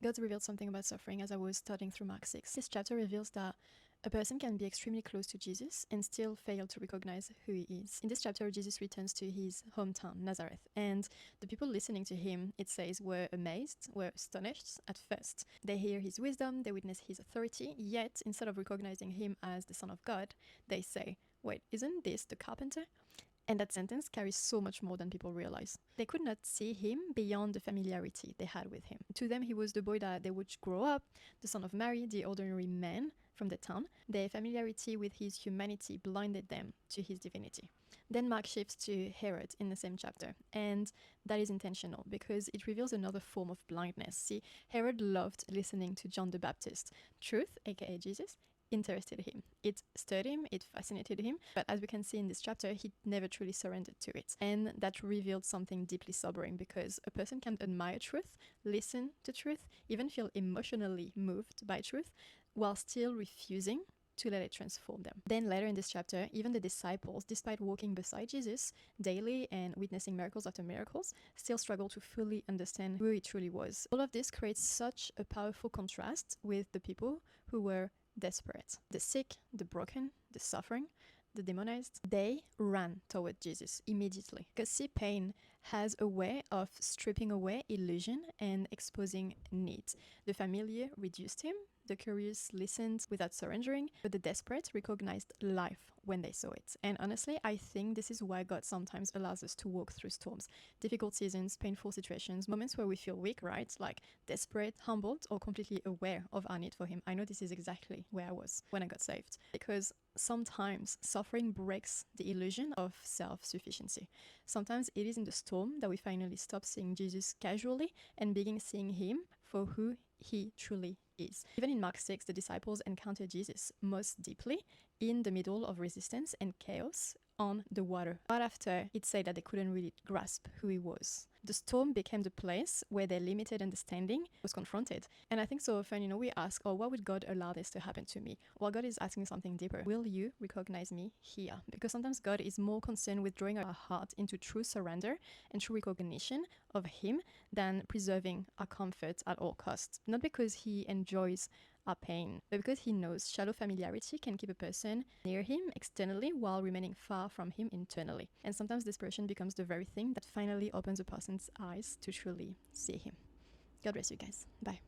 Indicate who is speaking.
Speaker 1: God revealed something about suffering as I was studying through Mark 6. This chapter reveals that a person can be extremely close to Jesus and still fail to recognize who he is. In this chapter, Jesus returns to his hometown, Nazareth, and the people listening to him, it says, were amazed, were astonished at first. They hear his wisdom, they witness his authority, yet instead of recognizing him as the Son of God, they say, "Wait, isn't this the carpenter?" And that sentence carries so much more than people realize. They could not see him beyond the familiarity they had with him. To them, he was the boy that they would grow up, the son of Mary, the ordinary man from the town. Their familiarity with his humanity blinded them to his divinity. Then Mark shifts to Herod in the same chapter, and that is intentional because it reveals another form of blindness. See, Herod loved listening to John the Baptist. Truth, aka Jesus, interested him. It stirred him, it fascinated him, but as we can see in this chapter, he never truly surrendered to it. And that revealed something deeply sobering because a person can admire truth, listen to truth, even feel emotionally moved by truth, while still refusing to let it transform them. Then later in this chapter, even the disciples, despite walking beside Jesus daily and witnessing miracles after miracles, still struggle to fully understand who he truly was. All of this creates such a powerful contrast with the people who were desperate. The sick, the broken, the suffering, the demonized, they ran toward Jesus immediately. Because see, pain has a way of stripping away illusion and exposing need. The familiar reduced him, the curious listened without surrendering, but the desperate recognized life when they saw it. And honestly, I think this is why God sometimes allows us to walk through storms, difficult seasons, painful situations, moments where we feel weak, right? Like desperate, humbled, or completely aware of our need for him. I know this is exactly where I was when I got saved. Because sometimes suffering breaks the illusion of self-sufficiency. Sometimes it is in the storm that we finally stop seeing Jesus casually and begin seeing him for who he truly is. Even in Mark 6, the disciples encounter Jesus most deeply in the middle of resistance and chaos on the water. Right after, it said that they couldn't really grasp who he was. The storm became the place where their limited understanding was confronted. And I think so often, we ask, oh, why would God allow this to happen to me? Well, God is asking something deeper. Will you recognize me here? Because sometimes God is more concerned with drawing our heart into true surrender and true recognition of him than preserving our comfort at all costs. Not because he enjoys our pain, but because he knows shallow familiarity can keep a person near him externally while remaining far from him internally. And sometimes desperation becomes the very thing that finally opens a person's eyes to truly see him. God bless you guys. Bye.